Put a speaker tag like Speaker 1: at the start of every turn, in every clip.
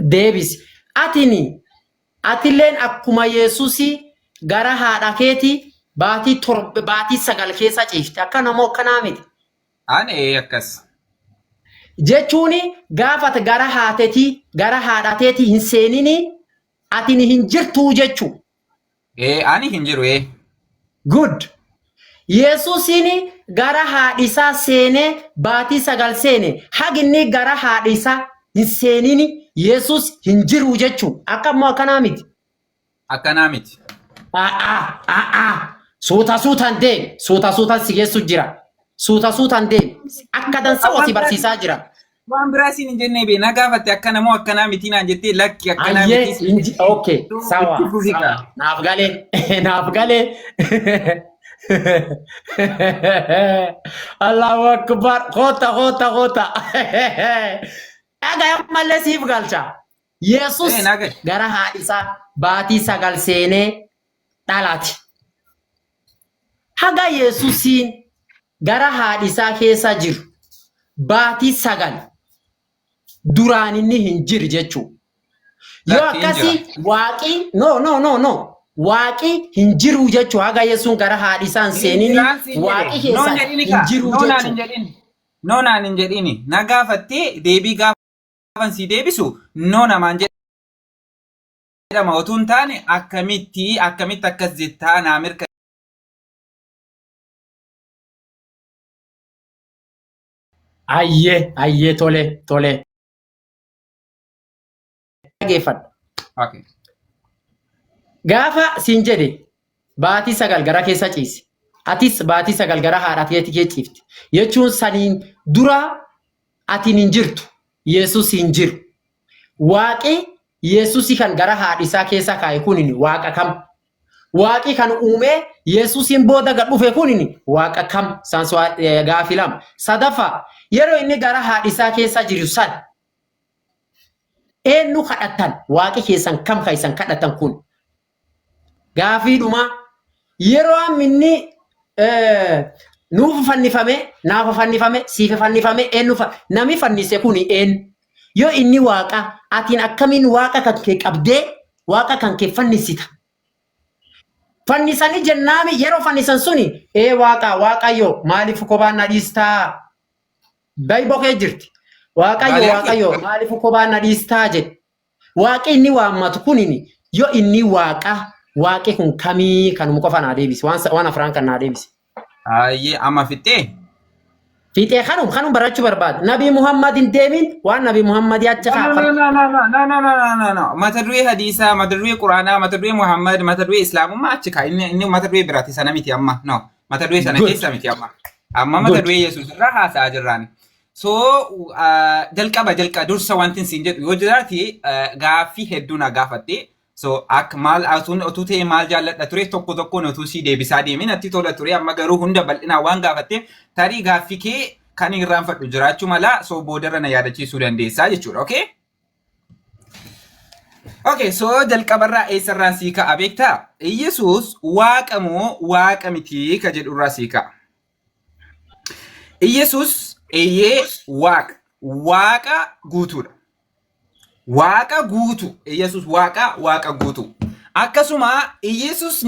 Speaker 1: deebis. Atilleen akkuma Yesuusi gara haadha keeti baatii 9 keessa ciifte. Akkana moo akkanaa miti?
Speaker 2: Ani akkas.
Speaker 1: Jechuuni gaafata gara haadhateeti hin seenini atini hin jirtu jechuu.
Speaker 2: Ani hin jiru.
Speaker 1: Good. Yesuusini gara haadhisaa seene baatii 9 seene haginni gara haadhisaa hin seenini Yesus hin jiru jechuu. Akkammoo akkanaa miti?
Speaker 2: Akkanaa miti.
Speaker 1: Suutaan deem. Suutaan si geessu jira. Suutaan deem. Akka dansa wasi barsiisaa jira.
Speaker 2: Waan biraasiin hin jennee bee na gaafatte akkana moo akkanaa miti naan jettee lakki akkanaa miti.
Speaker 1: Okay, sawa. Naaf galee. Allahu Akbar. Kota. Aga malee siif galcha. Yesus gara haadhisaa baatii 9 seenee dhalaati. Haga Yesuusiin gara haadhisaa keessa jiru baatii 9 duraan inni hin jiru jechuu. Yoo akkasi waaqi no. Waaqi hin jiru jechuu. Haga Yesuun gara haadhisaan seenini waaqi keessa hin jiru jechuu.
Speaker 2: Naan hin jedhini. Na gaafattee deebii gaafan si deebisu namaan jedhama otoo hin taane akkamitti akkas jettaa naa mirka.
Speaker 1: Ayyee tole. Dhageeffadha.
Speaker 2: Okay.
Speaker 1: Gaafa siin jedhe baatii 9 gara keessa ciisi. Atis baatii 9 gara haadha kee ciifti. Jechuun saniin dura atiin hin jirtu. Yesus hin jiru. Waaqi Yesusi kan gara haadhisaa keessa kaa'e kunini waaqa kam? Waaqi kan uume Yesusin booda gad dhufe kunini waaqa kam? Sanswaa gaafii lama. Sadaffaa yeroo inni gara haadhisaa keessa jiru san eenyu kadhattan? Waaqi keessan kam kaisan kadhattan kun? Gaafiidhuma yeroo amminni nuuf fannifame, naaf fannifame, siif fannifame eenyu nami fannise kuni eenyu? Yoo inni waaqa atiin akkamiin waaqa kan kee qabdee waaqa kan kee fannisita? Fannisanii jennaami yeroo fannisan suni waaqayyo maaliif kophaan na dhiistaa? Baay'ee kee jirti. Waaqayyo maaliif kophaan na dhiistaa jedhe. Waaqi inni waammatu kunini yoo inni waaqi kun kamii kanuma qofa naa deebisi. Waan afraan kan naa deebisi.
Speaker 2: Ayyee amma fixee
Speaker 1: kanum barachuu barbaada. Nabi Muhammadin deemin waan Nabi Muhammadi acha kaafan.
Speaker 2: No. Mata duree hadiisaa, mata duree Quraanaa, mata duree Muhammad, mata duree Islaamummaa achi kaa. Inni mata duree biraati sana miti amma. No. Mata duree sana keessa miti amma. Amma mata duree Yesuus irraa haasa'aa jirraani. So jalqaba dursa wanti siin jedhu yoo jiraate gaaffii hedduu na gaafatte. So ak maal otuu ta'e maal jaalladha ture tokkoon otuu si deebisaa deemin atti tola ture amma garuu hunda bal'inaa waan gaafatte tarii gaaffii kee kan irraanfadhu jiraachuu mala so boodarra na yaadachiisuu dandeessaa jechuudha. Okay, so jalqabarraa eessarraan sii ka'a beektaa? Yesuus waaqa moo waaqa miti ka jedhurraa sii ka'a. Yesuus waaqa guutuudha. Waaqa guutu. Yesus waaqa guutu. Akkasuma Yesus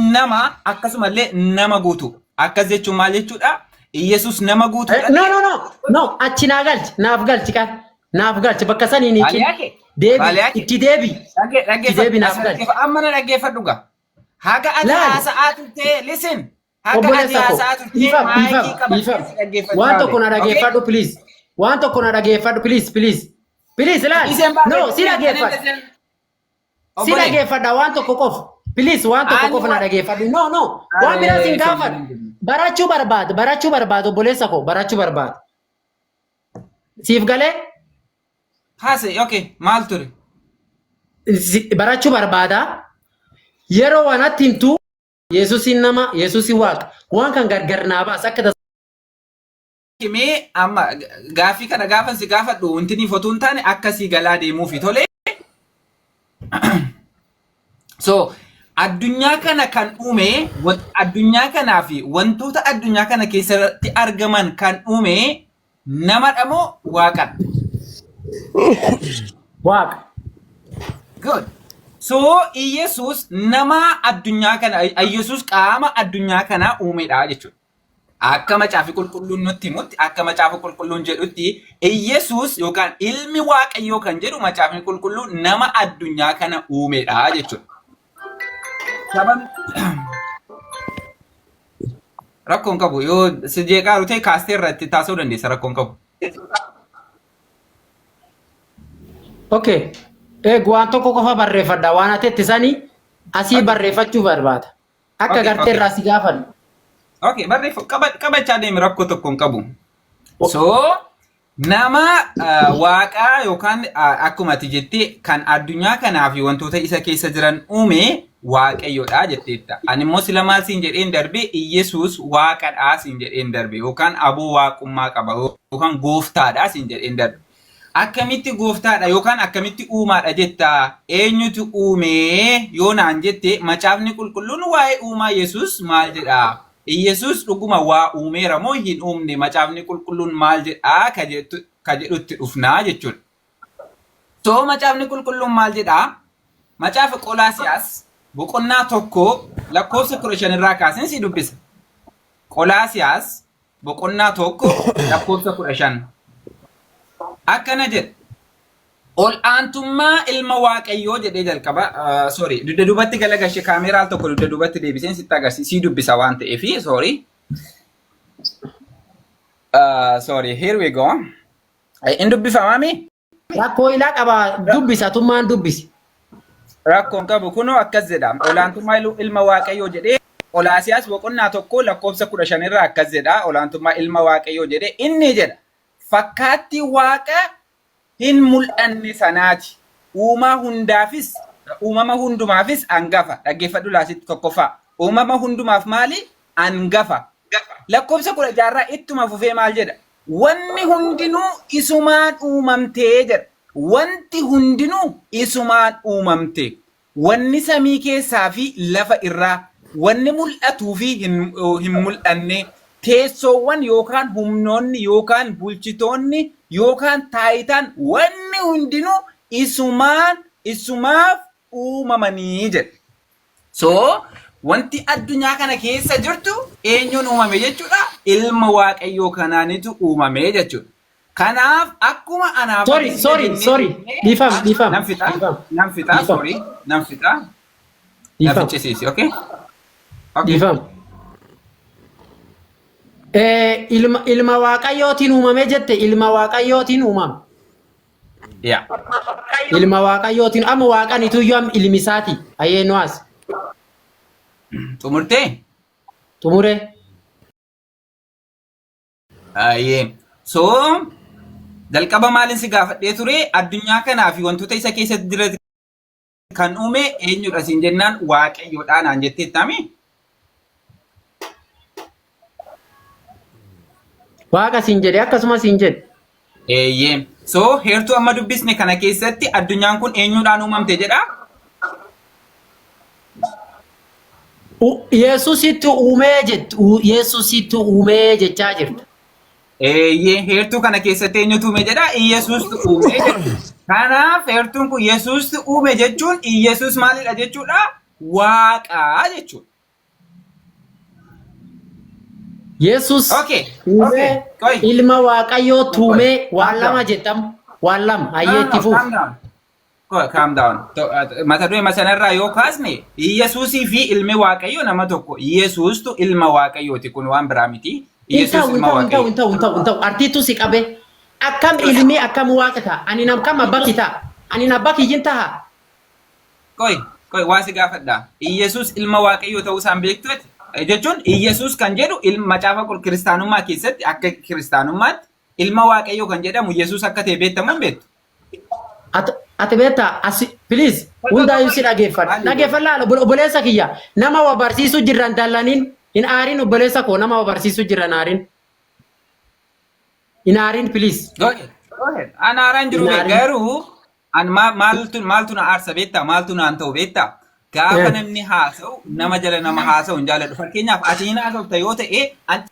Speaker 2: akkasumallee nama guutu. Akkas jechuun maal jechuudha? Yesus nama guutu.
Speaker 1: No. Achi naaf galchi bakka saniin itti deebi. Naaf galchi.
Speaker 2: Amma na dhaggeeffadhu gaa. Haga ati haasa'aa turtee listen. Haga ati haasa'aa turtee maayikii qabatee
Speaker 1: waan tokko na dhaggeeffadhu please. Please, laal. No, si dhaggeeffadha waan tokko qofa. Please, waan tokko qofa na dhaggeeffadhu. No. Waan biraa siin gaafadhu. Barachuu barbaadu obboleessa koo barachuu barbaadu. Siif galee?
Speaker 2: Haase, okay, maal ture?
Speaker 1: Barachuu barbaada. Yeroo waan atti himtu Yesuusin nama, Yesuusin waaqa. Waan kan gargar naa baas akka
Speaker 2: Kimee amma gaaffii kana gaafan si gaafadhu wanti ni fotuun taane akkasii galaa deemuufi tole. So addunyaa kana kan uume addunyaa kanaa fi wantoota addunyaa kana keessatti argaman kan uume namadha moo waaqadha?
Speaker 1: Waaqa.
Speaker 2: So Iyesus nama addunyaa kana Iyesus qaama addunyaa kana uumedha jechuudha. Akka macaafi qulqulluun nutti himutti akka macaafi qulqulluun jedhutti Iyesus yookaan ilmi Waaqayyoo kan jedhu macaafi qulqulluun nama addunyaa kana uumedha jechuudha. Saban rakkoon qabu yoo si jeeqaa rutee kaastee irratti taasisuu dandeessa rakkoon qabu.
Speaker 1: Okay. Waan tokko qofa barreeffadha waan ati ittisanii asii barreeffachuu barbaada. Akka gartee irraa si gaafadhu.
Speaker 2: Okay, qabachaa deemi rakkoo tokko hin qabu. So nama waaqaa yookaan akkuma ati jettee kan addunyaa kanaa fi wantoota isa keessa jiran uume Waaqayyoodha jetteetta. Ani immoo sila maal siin jedheen darbe Iyesuus waaqadhaa siin jedheen darbe yookaan aboo waaqummaa qaba yookaan gooftaadhaa siin jedheen darbe. Akkamitti gooftaadha yookaan akkamitti uumaadha jetta eenyutu uume yoo naan jette macaafni qulqulluun waa'ee uumaa Yesuus maal jedha? Iyesuus dhuguma waa uumeera moo hin uumne macaafni qulqulluun maal jedha ka jedhutti dhufnaa jechuudha. So macaafni qulqulluun maal jedha? Macaafa Qolaasiyaas boqonnaa tokko lakkoofsa 15 irraa kaaseen si dubbisa. Qolaasiyaas boqonnaa tokko lakkoofsa 15. Akkana jedha. Ol aantummaa ilma Waaqayyoo jedhee jalqaba. Sorry, dudda duubatti galagashe kaameeraa al tokko dudda duubatti deebiseen sitti agarsiisii dubbisa waan ta'eefi sorry. Sorry, here we go. In dubbifamaami?
Speaker 1: Rakkoo ilaa qaba dubbisa tummaan dubbisi.
Speaker 2: Rakkoon qabu kunoo akkas jedha. Ol aantummaa ilma Waaqayyoo jedhee Qolaasiyaas boqonnaa tokko lakkoofsa 15 irraa akkas jedha. Ol aantummaa ilma Waaqayyoo jedhee inni jedha. Fakkaatti waaqa hin mul'anne sanaati. Uumama hundumaafis hangafa. Dhaggeeffadhu laasitti tokkoffaa. Uumama hundumaaf maali? Hangafa. Lakkoofsa 16 irraa ittuma fufee maal jedha? Wanni hundinuu isumaan uumamtee jedha. Wanti hundinuu isumaan uumamte. Wanni samii keessaa fi lafa irraa. Wanni mul'atuu fi hin mul'anne. Teessoowwan yookaan humnoonni yookaan bulchitoonni yookaan taayitaan wanni hundinuu isumaaf uumamanii jedha. So wanti addunyaa kana keessa jirtu eenyuun uumame jechuudha? Ilma Waaqayyoo kanaanitu uumame jechuudha. Kanaaf akkuma anaaf
Speaker 1: sorry. Dhiifam.
Speaker 2: Nan fixaa, sorry. Nan fixaa. Nan ficcisiisi, okay?
Speaker 1: Dhiifam. Ilma Waaqayyootiin uumame jette ilma Waaqayyootiin uumame.
Speaker 2: Yeah.
Speaker 1: Ilma Waaqayyootiin amma Waaqanitu iyyuu ilmi isaati. Ayyee nuwaas.
Speaker 2: Xumurtee?
Speaker 1: Xumure.
Speaker 2: Ayyee. So jalqaba maalin si gaafadhee ture addunyaa kanaa fi wantoota isa keessatti jiran kan uume eenyudha siin jennaan Waaqayyoodha naan jetteettami.
Speaker 1: Waaqa siin jedhe akkasuma siin jedhe.
Speaker 2: Eeyyee. So heertuu amma dubbisne kana keessatti addunyaan kun eenyuudhaan uumamte jedha?
Speaker 1: Yesuusitti uumee jettu. Yesuusitti uumee jechaa jirta.
Speaker 2: Eeyyee. Heertuu kana keessatti eenyutu uume jedha? Iyesuustu uume jedha. Kanaaf heertuun kun Yesuustu uume jechuun Iyesuus maalidha jechuudha? Waaqaa jechuudha.
Speaker 1: Yesus uume ilma Waaqayyoo tuume waan lama jedhamu waan lama hayyee itti fuuf.
Speaker 2: Calm down. Mata duree sanarraa yoo kaasne Iyesuusii fi ilmi Waaqayyoo nama tokko. Iyesuustu ilma Waaqayyooti kun waan biraa miti. Iyesuus ilma Waaqayyoo.
Speaker 1: Ta'u artiitu si qabe akkam ilmi akkam waaqa ta'a ani nam kam abbaki ta'a ani abbaki ijin ta'a.
Speaker 2: Koi waa si gaafadha. Iyesuus ilma Waaqayyoo ta'uu isaan beektuuti. Jechuun Iyesuus kan jedhu macaafa kiristaanummaa keessatti akka kiristaanummaatti ilma Waaqayyoo kan jedhamu Yesuus akka ta'e beektamu hin beektu.
Speaker 1: Ati beektaa please hundaayyuu si dhageeffadha. Dhageeffadhaa obboleessa kiyya nama wa barsiisuu jirran dallaniin hin aarin obboleessa koo nama wa barsiisuu jirran aarin. Hin aarin please.
Speaker 2: Go ahead. An aaraan jiru garuu an maaltu na aarsa beektaa maaltu naan ta'u beektaa. Gaafa namni haasa'u nama jala nama haasa'u hin jaalladhu. Fakkeenyaaf ati hin haasa'u yoo ta'e anti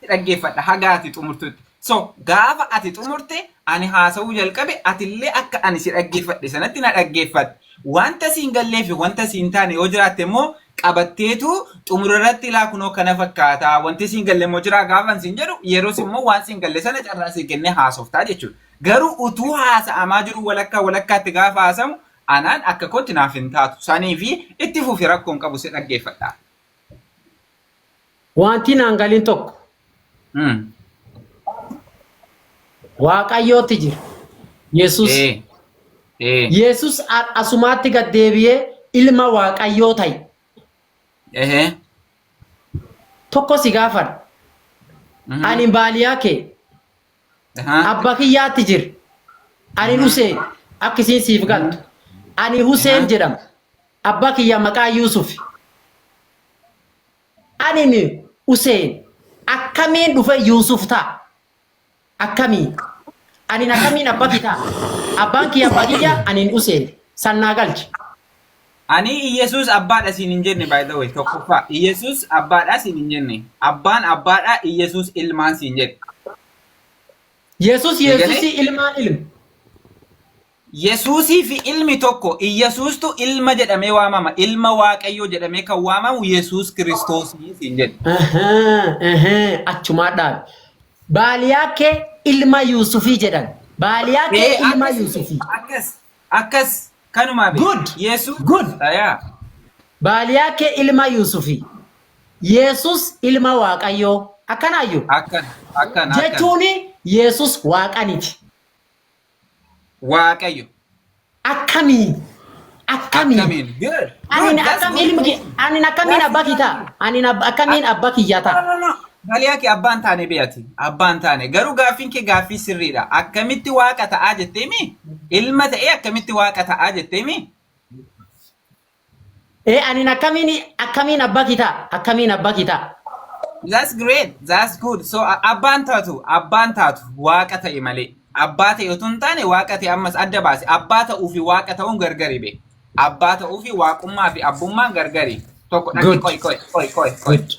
Speaker 2: dhaggeeffadha hagaati xumurtutti. So gaafa ati xumurte ani haasa'uu jalqabe atillee akka ani si dhaggeeffadhe sanatti na dhaggeeffadhe. Wanta siin gallee fi wanta siin taane yoo jiraatte immoo qabatteetu xumurarratti laa kunoo kana fakkaata. Wanti siin galle immoo jira gaafan siin jedhu yeroos immoo waan siin galle sana carraa siin kennee haasoftaa jechuudha. Garuu utuu haasa'amaa jiru walakkaatti gaafa haasamu anaan akka kootti naaf hin taatu. Sanii fi itti fufi rakkoon qabu si dhaggeeffadha.
Speaker 1: Wanti naan galiin tokko. Waaqayyootti jira. Yesus. Yesus asumaatti gad deebi'ee ilma Waaqayyoo ta'e. Tokko si gaafadha. Ani baaliyaa kee. Abba kiyyaatti jira. Ani Huseen akkasiin siif galtu. Ani Huseen jedhama. Abba kiyya maqaa Yuusuf. Ani Huseen akkamiin dhufe Yuusuf ta'a? Akkamiin? Ani akkamiin abba kiyya? Abbaan kiyya abba kiyya ani Huseen sannaa galchi.
Speaker 2: Ani Yesus abbaadha siin hin jenne by the way tokkoffaa. Yesus abbaadha siin hin jenne. Abbaan abbaadha Yesus ilmaan siin jedhe.
Speaker 1: Yesus ilmaan ilma.
Speaker 2: Yesuusii fi ilmi tokko Yesuustu ilma jedhamee waamama. Ilma Waaqayyoo jedhamee kan waamamu Yesus Kiristoosii siin jedhe.
Speaker 1: Achumaa dhaabe. Baaliyaa kee ilma Yuusufii jedhan. Baaliyaa kee ilma Yuusufii.
Speaker 2: Akkas kanuma be.
Speaker 1: Good.
Speaker 2: Yesus.
Speaker 1: Good. Baaliyaa kee ilma Yuusufii. Yesus ilma Waaqayyoo. Akkanaayyuu.
Speaker 2: Akkan.
Speaker 1: Jechuun Yesus Waaqaniti.
Speaker 2: Waaqayyo.
Speaker 1: Akkamiin.
Speaker 2: Good.
Speaker 1: Ani akkamiin abba kiyyaa? Ani akkamiin abba kiyyaa ta'a?
Speaker 2: Baaliyaa kee abbaan taane beeyati. Abbaan taane. Garuu gaaffiin kee gaaffii sirriidha. Akkamitti waaqa ta'aa jetteemi? Ilma ta'ee akkamitti waaqa ta'aa jetteemi?
Speaker 1: Ani akkamiin abba kiyyaa? Akkamiin abba kiyyaa?
Speaker 2: That's great. That's good. So abbaan taatu waaqa ta'e malee. Abbaa ta'e otoo hin taane waaqa ta'e ammas adda baase. Abbaa ta'uu fi waaqa ta'uun gargari be. Abbaa ta'uu fi waaqummaa fi abbummaan gargari. Tokko dhaqi koi.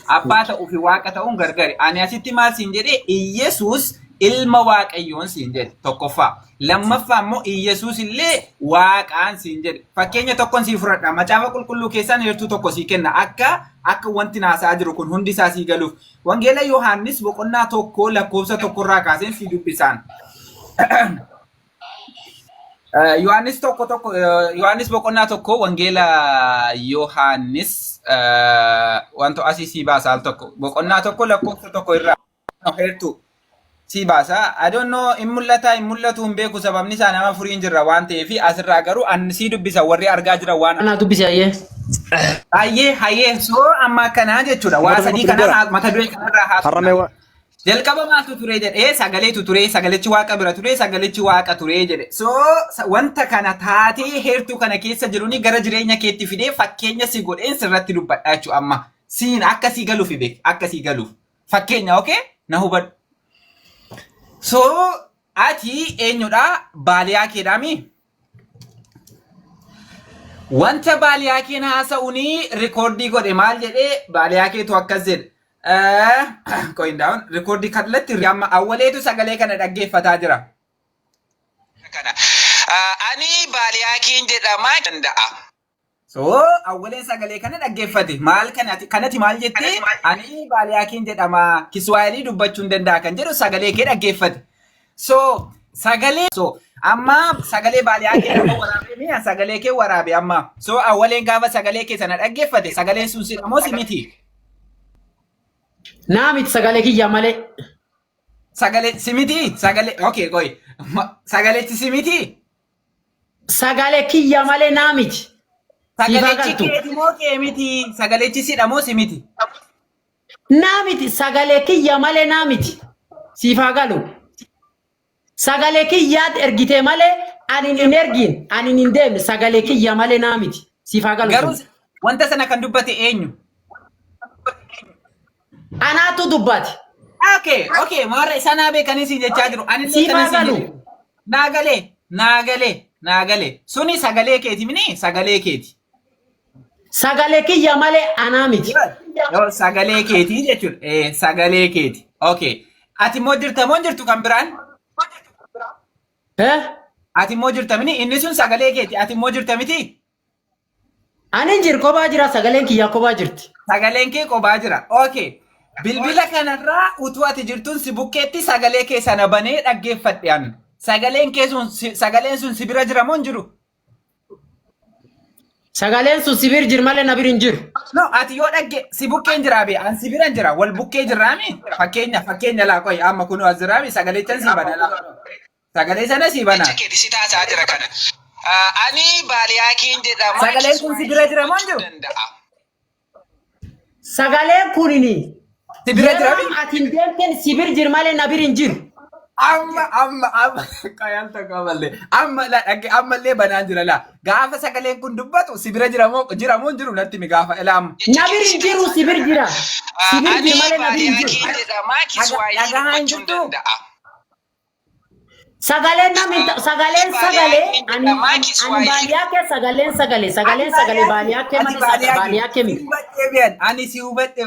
Speaker 2: Abbaa ta'uu fi waaqa ta'uun gargari. Ani asitti maal siin jedhee Iyesuus ilma Waaqayyoon siin jedhe tokkoffaa. Lammaffaa immoo Iyesuus illee waaqaan siin jedhe. Fakkeenya tokkoon sii fudhadha. Macaafa qulqulluu keessaan heertuu tokko sii kenna. Akka wanti naasaa jiru kun hundi isaa sii galuuf. Wangeela Yohaannis boqonnaa tokko lakkoofsa tokkorraa kaaseen sii dubbisaan. Yohaannis boqonnaa tokko wangeela Yohaannis wanto asii sii baasaa al tokko boqonnaa tokko lakkoofsa tokko irraa heertuu sii baasaa. I don't know in mul'atu hin beeku sababni isaa nama furiin jirra waan ta'eef asirraa garuu an sii dubbisa warri argaa jira waan.
Speaker 1: Ana dubbisa
Speaker 2: hayyee so amma kanaa jechuudha waa sadii kana mata duree kanarraa haasofna. Jalqaba maaltu ture jedhee sagaleetu ture sagalichi waaqa bira ture sagalichi waaqa ture jedhe. So wanta kana taatee heertuu kana keessa jiruni gara jireenya keetti fidee fakkeenya si godheen sirratti dubbadhaa jechuudha amma. Siin akka sii galuuf beek akka sii galuuf. Fakkeenya okay? Na hubadhu. So ati eenyudha baaliyaa keedhaami? Wanta baaliyaa keen haasa'uuni rikoordii godhe maal jedhee baaliyaa keetu akkas jedhe. Going down recordii kallattii amma awwaleetu sagalee kana dhaggeeffataa jira. Ani baaliyaa keen jedhamaa danda'a. So awwaleen sagalee kana dhaggeeffate maal kanati maal jettee ani baaliyaa keen jedhamaa Kiswaayilii dubbachuu hin danda'a kan jedhu sagalee kee dhaggeeffate. So amma sagalee baaliyaa kee nama waraabee mi'a sagalee kee waraabee amma. So awwaleen gaafa sagalee kee sana dhaggeeffate sagaleen sun sidhamoo simiti.
Speaker 1: Naamiti sagalee kiyya malee.
Speaker 2: Sagalee simiti sagalee okay koi sagaleechi simiti.
Speaker 1: Sagalee kiyya malee naamiti.
Speaker 2: Sagaleechi keeti moo kee miti sagaleechi sidhamoo simiti.
Speaker 1: Naamiti sagalee kiyya malee naamiti. Siifaa galu. Sagalee kiyyaat ergite malee ani hin ergin ani hin deemne sagalee kiyya malee naamiti. Siifaa galu.
Speaker 2: Garuu wanta sana kan dubbate eenyu?
Speaker 1: Anaatu dubbate.
Speaker 2: Okay, maara sana beekanii si jechaa jiru. Ani naagalee. Suni sagalee keeti mini sagalee keeti.
Speaker 1: Sagalee kiyya malee anaa miti.
Speaker 2: Sagalee keeti jechuudha. Sagalee keeti. Okay. Ati immoo jirta moo jirtu kan biraan? Ati immoo jirta miti inni sun sagalee keeti. Ati immoo jirta miti?
Speaker 1: Ani jir kophaa jira sagaleen kiyya kophaa jirti.
Speaker 2: Sagaleen kee kophaa jira. Okay. Bilbila kanarraa utuu ati jirtuun si bukkeetti sagalee kee sana banee dhaggeeffadhe an. Sagaleen sun si bira jira moo hin jiru?
Speaker 1: Sagaleen sun si bira jira malee na bira hin jiru.
Speaker 2: No, ati yoo dhagge si bukkeen jira bee an si bira hin jira wal bukkee jirraami. Fakkeenya laa qoy amma kunoo as jiraami sagalee chan si bana laa. Sagalee sana si bana.
Speaker 3: Si taasaa jira kana. Ani baaliyaa kiin jedhama.
Speaker 2: Sagaleen kun si bira jira moo hin jiru?
Speaker 1: Sagaleen kunini.
Speaker 2: Si bira jira mi?
Speaker 1: Atin deemteen si bira jira malee na bira hin jiru.
Speaker 2: Amma qayanta qaballe. Amma illee banaan jira laa. Gaafa sagaleen kun dubbatu si bira jira moo hin jiru natti mi gaafa ilaam.
Speaker 1: Na bira hin jiru si bira jira. Si bira jira malee na bira hin jiru.
Speaker 2: Dhagahaa hin jirtu.
Speaker 1: Sagaleen ani baaliyaa ke sagaleen sagalee baaliyaa ke malee baaliyaa ke mi.
Speaker 2: Ani si hubadhe.